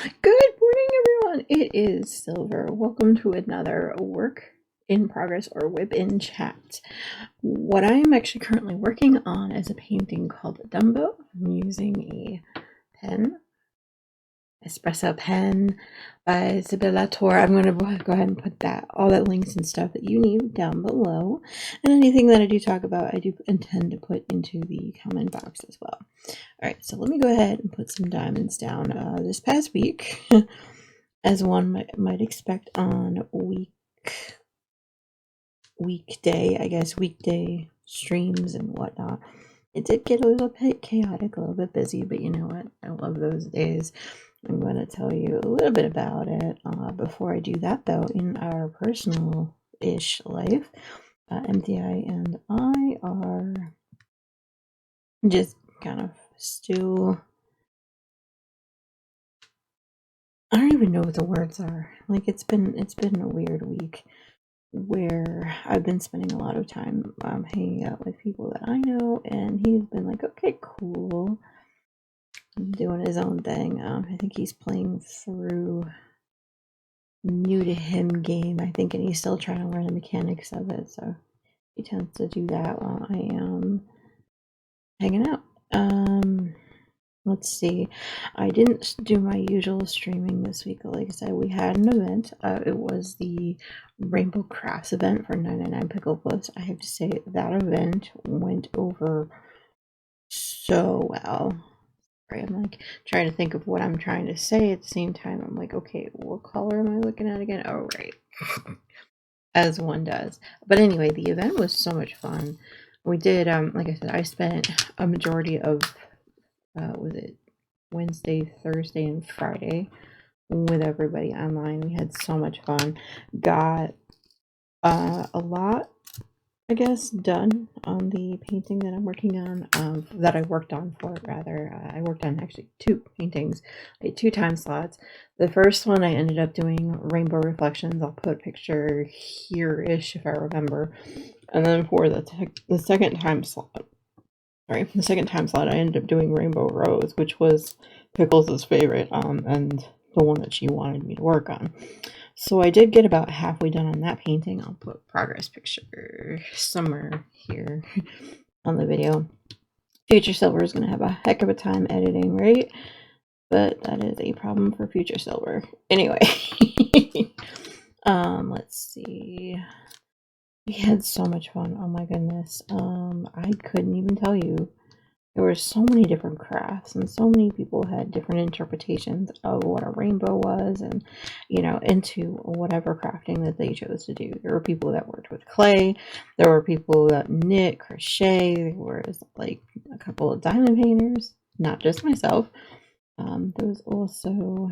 Good morning, everyone. It is Silver. Welcome to another work in progress or WIP in chat. What I am actually currently working on is a painting called Dumbo. I'm using a pen, espresso pen by SesPlusBeauxATours. I'm going to go ahead and put all that links and stuff that you need down below, and anything that I do talk about I do intend to put into the comment box as well. Alright, so let me go ahead and put some diamonds down. This past week, as one might expect on weekday streams and whatnot, it did get a little bit chaotic, a little bit busy, but you know what? I love those days. I'm going to tell you a little bit about it. Before I do that, though, in our personal-ish life, MTI and I are just kind of still, I don't even know what the words are. Like, it's been a weird week where I've been spending a lot of time hanging out with people that I know, and he's been like, okay, cool, doing his own thing. I think he's playing through new to him game, I think, and he's still trying to learn the mechanics of it, so he tends to do that while I am hanging out. Let's see, I didn't do my usual streaming this week. Like I said, we had an event. It was the Rainbow Crafts event for 99 Pickle Plus. I have to say that event went over so well. Right, I'm like trying to think of what I'm trying to say at the same time. I'm like, okay, what color am I looking at again? Oh, right. As one does. But anyway, the event was so much fun. We did, like I said, I spent a majority of was it Wednesday, Thursday, and Friday with everybody online. We had so much fun. Got a lot, I guess, done on the painting that I'm working on, that I worked on for it, rather. I worked on actually 2 paintings, like 2 time slots. The first one I ended up doing rainbow reflections. I'll put a picture here-ish if I remember. And then for the second time slot, I ended up doing Rainbow Rose, which was Pickles' favorite, and the one that she wanted me to work on. So I did get about halfway done on that painting. I'll put progress picture somewhere here on the video. Future Silver is going to have a heck of a time editing, right? But that is a problem for Future Silver. Anyway, let's see. We had so much fun. Oh my goodness. I couldn't even tell you. There were so many different crafts, and so many people had different interpretations of what a rainbow was, and, you know, into whatever crafting that they chose to do. There were people that worked with clay. There were people that knit, crochet. There was like a couple of diamond painters, not just myself. There was also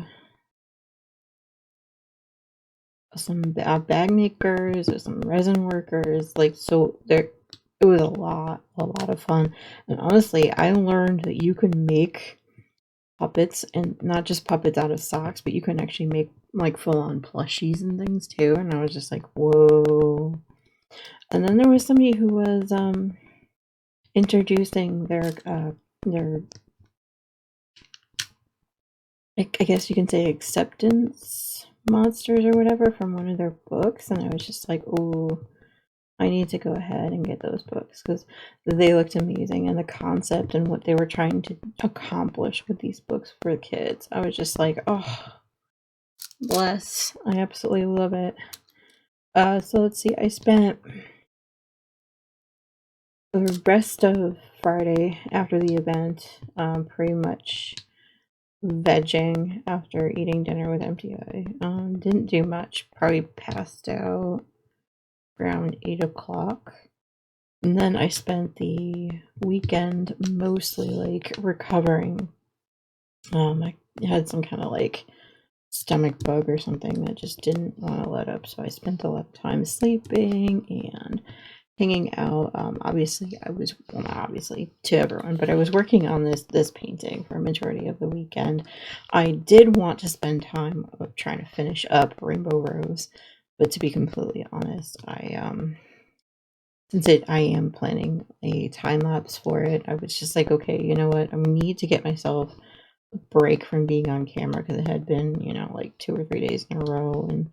some bag makers, or some resin workers. Like, so there, it was a lot of fun. And honestly, I learned that you can make puppets, and not just puppets out of socks, but you can actually make like full-on plushies and things too. And I was just like, whoa. And then there was somebody who was introducing their I guess you can say acceptance monsters or whatever from one of their books, and I was just like, oh, I need to go ahead and get those books because they looked amazing, and the concept and what they were trying to accomplish with these books for kids, I was just like, oh, bless. I absolutely love it. So let's see, I spent the rest of Friday after the event pretty much vegging after eating dinner with MTI. Didn't do much, probably passed out around 8 o'clock. And then I spent the weekend mostly like recovering. I had some kind of like stomach bug or something that just didn't want to let up, so I spent a lot of time sleeping and hanging out. Obviously, well, not obviously to everyone, but I was working on this painting for a majority of the weekend. I did want to spend time trying to finish up Rainbow Rose, but to be completely honest, since I am planning a time lapse for it, I was just like, okay, you know what? I need to get myself break from being on camera because it had been, you know, like 2 or 3 days in a row, and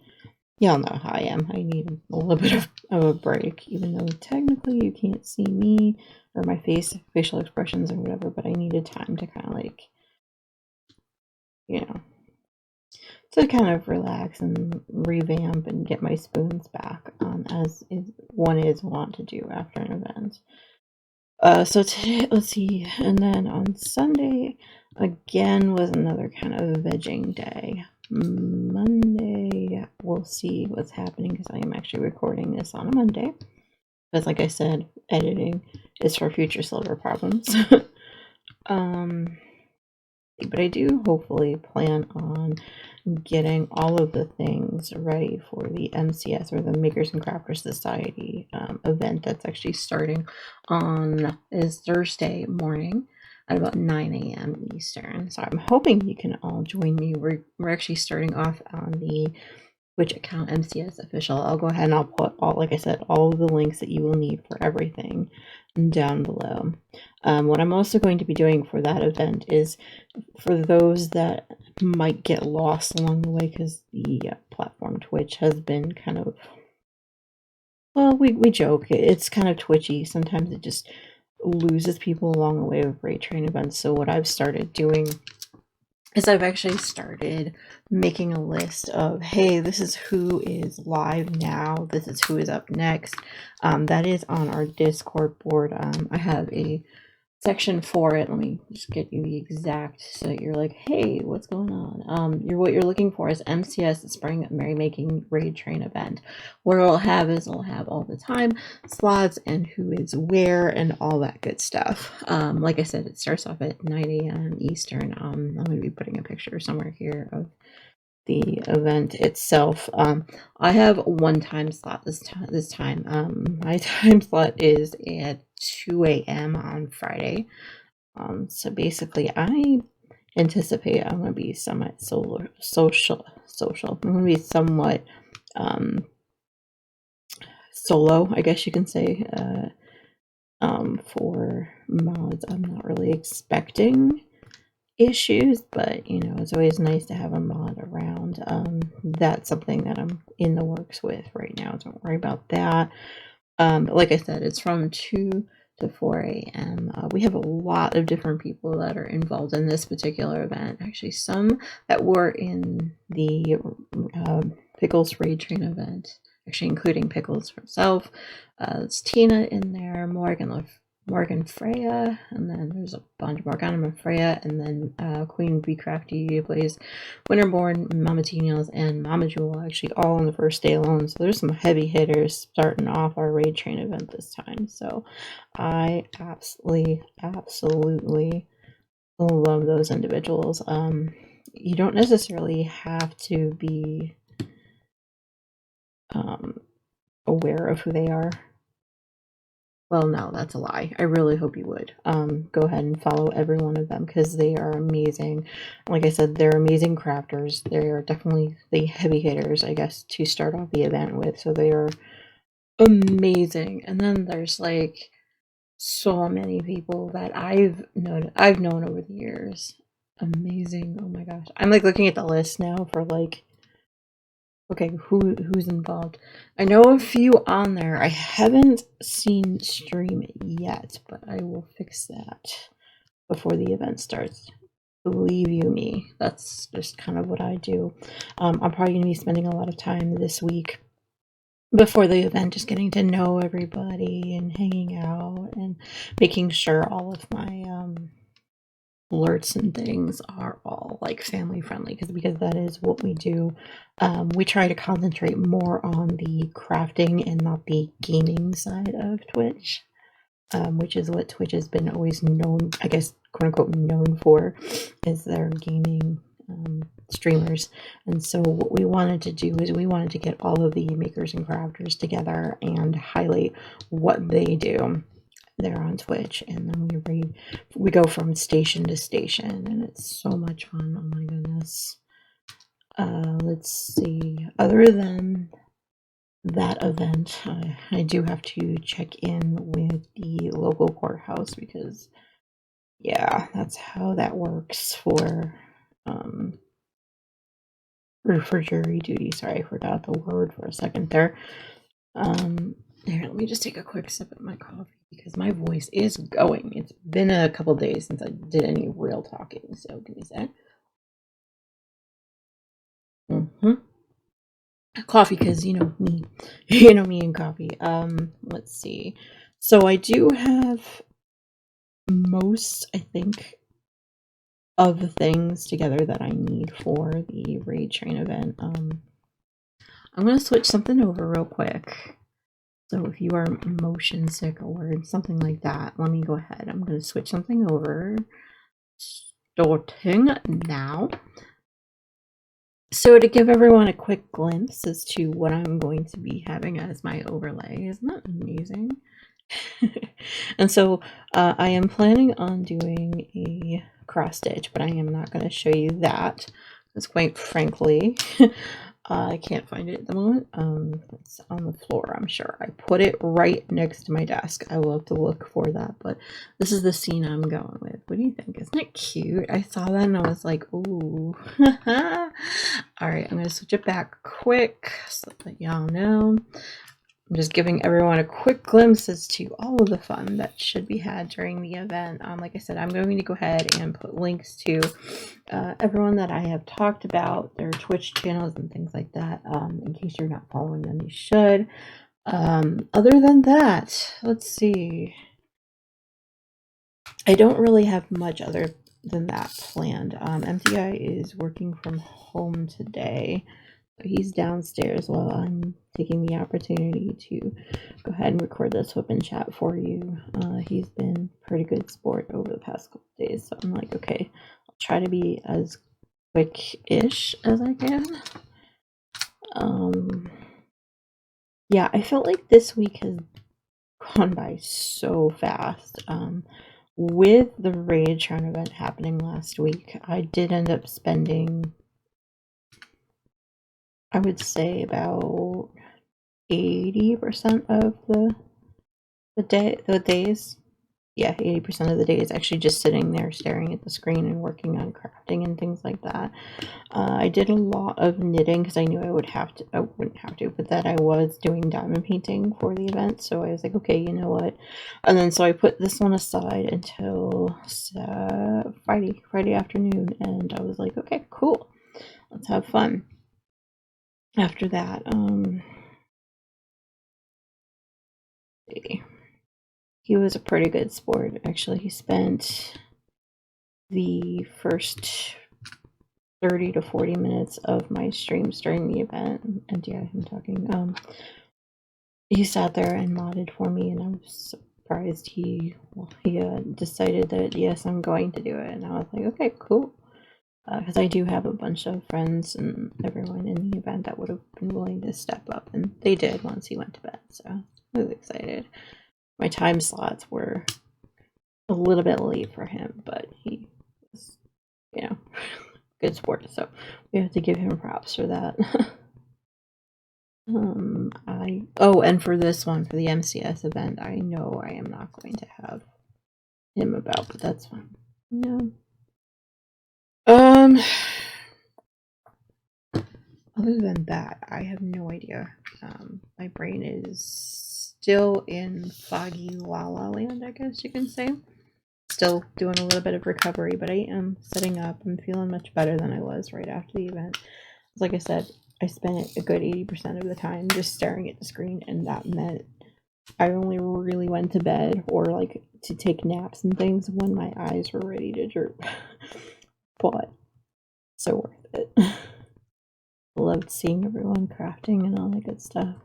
y'all know how I am. I need a little bit of a break, even though technically you can't see me or my facial expressions or whatever, but I needed time to kind of like, you know, to kind of relax and revamp and get my spoons back, as one is wont to do after an event. So today, let's see, and then on Sunday, again, was another kind of vegging day. Monday, we'll see what's happening because I am actually recording this on a Monday. Because, like I said, editing is for future silver problems. But I do hopefully plan on getting all of the things ready for the MCS, or the Makers and Crafters Society event that's actually starting on Thursday morning at about 9 a.m. Eastern. So I'm hoping you can all join me. We're actually starting off on the Twitch account, MCS Official. I'll go ahead and I'll put all, like I said, all of the links that you will need for everything down below. What I'm also going to be doing for that event is, for those that might get lost along the way, because the platform Twitch has been kind of, well, we joke, it's kind of twitchy. Sometimes it just loses people along the way with raid train events. So what I've started doing is I've actually started making a list of, hey, this is who is live now, this is who is up next. That is on our Discord board. I have a section for it. Let me just get you the exact, so that you're like, hey, what's going on? What you're looking for is MCS, the Spring Merrymaking Raid Train event. What it'll have is it'll have all the time slots and who is where and all that good stuff. Like I said, it starts off at 9 a.m. Eastern. I'm going to be putting a picture somewhere here of the event itself. I have one time slot this time. My time slot is at 2 a.m. on Friday. So basically, I anticipate I'm going to be somewhat social. I'm going to be somewhat solo, I guess you can say. For mods, I'm not really expecting issues, but you know, it's always nice to have a mod around. That's something that I'm in the works with right now. Don't worry about that. But like I said, it's from 2 to 4 a.m. We have a lot of different people that are involved in this particular event. Actually, some that were in the Pickles Raid Train event, actually including Pickles herself. It's Tina in there, Morganafreya, and then there's a bunch, Morganafreya, and then QueenVKrafty plays Winterborn, MamaJewel, and MamaJewel, actually all on the first day alone. So there's some heavy hitters starting off our raid train event this time. So I absolutely love those individuals. You don't necessarily have to be aware of who they are. Well, no, that's a lie. I really hope you would. Go ahead and follow every one of them because they are amazing. Like I said, they're amazing crafters. They are definitely the heavy hitters, I guess, to start off the event with. So they are amazing. And then there's like so many people that I've known over the years. Amazing. Oh my gosh. I'm like looking at the list now for like, okay, who's involved? I know a few on there. I haven't seen stream yet, but I will fix that before the event starts. Believe you me, that's just kind of what I do. I'm probably going to be spending a lot of time this week before the event just getting to know everybody and hanging out and making sure all of my alerts and things are all like family friendly, because that is what we do. We try to concentrate more on the crafting and not the gaming side of Twitch, which is what Twitch has been always known, I guess, quote unquote, known for, is their gaming streamers. And so what we wanted to do is we wanted to get all of the makers and crafters together and highlight what they do there on Twitch, and then we go from station to station, and it's so much fun. Oh my goodness. Let's see, other than that event, I do have to check in with the local courthouse because yeah, that's how that works for jury duty. Sorry, I forgot the word for a second there. Here, let me just take a quick sip of my coffee because my voice is going. It's been a couple days since I did any real talking, so give me a sec. Coffee, because you know me, you know me and coffee. Let's see. So I do have most, I think, of the things together that I need for the raid train event. I'm gonna switch something over real quick. So if you are motion sick or something like that, let me go ahead. I'm gonna switch something over. Starting now. So to give everyone a quick glimpse as to what I'm going to be having as my overlay, isn't that amazing? And so I am planning on doing a cross stitch, but I am not going to show you that because quite frankly, I can't find it at the moment. It's on the floor, I'm sure. I put it right next to my desk. I will have to look for that, but this is the scene I'm going with. What do you think? Isn't it cute? I saw that and I was like, ooh. All right, I'm going to switch it back quick so that y'all know. I'm just giving everyone a quick glimpse as to all of the fun that should be had during the event. Like I said, I'm going to go ahead and put links to everyone that I have talked about, their Twitch channels and things like that. In case you're not following them, you should. Other than that, let's see. I don't really have much other than that planned. MTI is working from home today. He's downstairs while I'm taking the opportunity to go ahead and record this WIP and chat for you. He's been pretty good sport over the past couple of days, so I'm like, okay, I'll try to be as quick-ish as I can. Yeah, I felt like this week has gone by so fast. With the Raid Train event happening last week, I did end up spending, I would say, about 80% of the days. Yeah, 80% of the days actually just sitting there staring at the screen and working on crafting and things like that. I did a lot of knitting because I knew I wouldn't have to, but that I was doing diamond painting for the event, so I was like, okay, you know what? And then so I put this one aside until Friday afternoon, and I was like, okay, cool, let's have fun. After that, he was a pretty good sport. Actually, he spent the first 30 to 40 minutes of my streams during the event, and yeah, I'm talking. He sat there and modded for me, and I was surprised he decided that yes, I'm going to do it, and I was like, okay, cool, because I do have a bunch of friends and everyone in the event that would have been willing to step up, and they did once he went to bed. So I was excited. My time slots were a little bit late for him, but he was, you know, good sport, so we have to give him props for that. And for this one, for the MCS event, I know I am not going to have him about, but that's fine. No. Other than that, I have no idea. My brain is still in foggy la la land, I guess you can say. Still doing a little bit of recovery, but I am setting up. I'm feeling much better than I was right after the event. Like I said, I spent a good 80% of the time just staring at the screen, and that meant I only really went to bed or like to take naps and things when my eyes were ready to droop. But so worth it. Loved seeing everyone crafting and all that good stuff.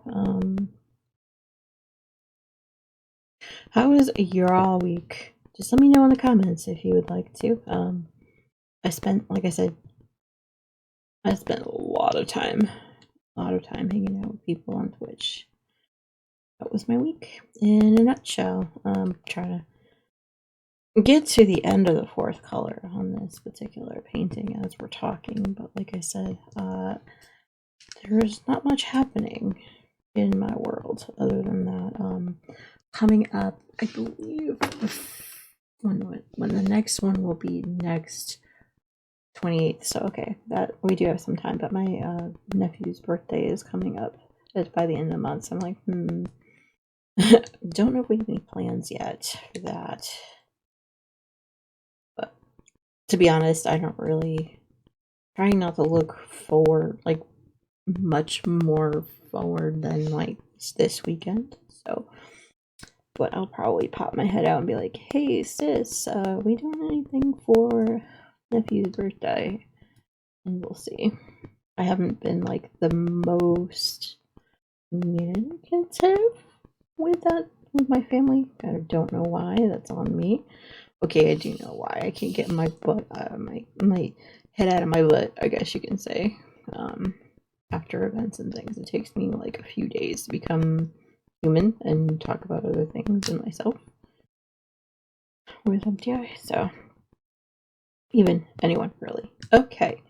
How was your all week? Just let me know in the comments if you would like to. Like I said, I spent a lot of time hanging out with people on Twitch. That was my week in a nutshell. Trying to get to the end of the fourth color on this particular painting as we're talking, but like I said, there's not much happening in my world other than that. Coming up, I believe the when the next one will be next 28th. So okay, that we do have some time, but my nephew's birthday is coming up by the end of the month. So I'm like, don't know if we have any plans yet for that. But to be honest, I don't really trying not to look forward like much more forward than like this weekend. So but I'll probably pop my head out and be like, hey sis, we doing anything for nephew's birthday? And we'll see. I haven't been like the most communicative with my family. I don't know why. That's on me. Okay, I do know why. I can't get my butt out of my head out of my butt, I guess you can say. After events and things, it takes me like a few days to become human and talk about other things than myself with MTI. So even anyone really. Okay.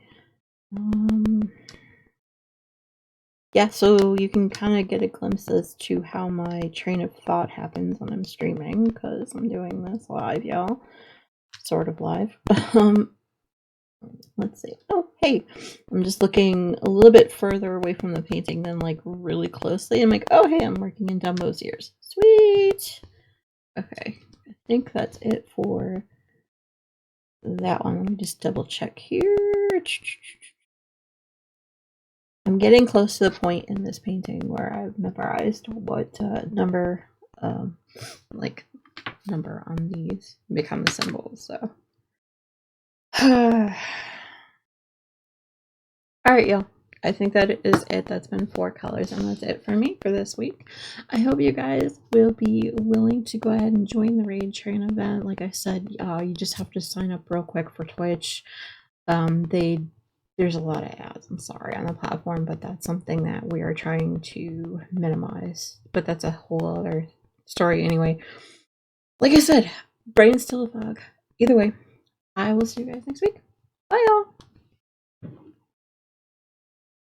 Yeah, so you can kind of get a glimpse as to how my train of thought happens when I'm streaming, because I'm doing this live, y'all. Sort of live. Let's see. Oh, hey, I'm just looking a little bit further away from the painting than like really closely. I'm like, oh, hey, I'm working in Dumbo's ears. Sweet. Okay, I think that's it for that one. Let me just double check here. I'm getting close to the point in this painting where I've memorized what number on these become the symbols. So, all right, y'all. I think that is it. That's been 4 colors, and that's it for me for this week. I hope you guys will be willing to go ahead and join the Raid Train event. Like I said, you just have to sign up real quick for Twitch. There's a lot of ads, I'm sorry, on the platform, but that's something that we are trying to minimize. But that's a whole other story anyway. Like I said, brain's still a fog. Either way, I will see you guys next week. Bye, y'all.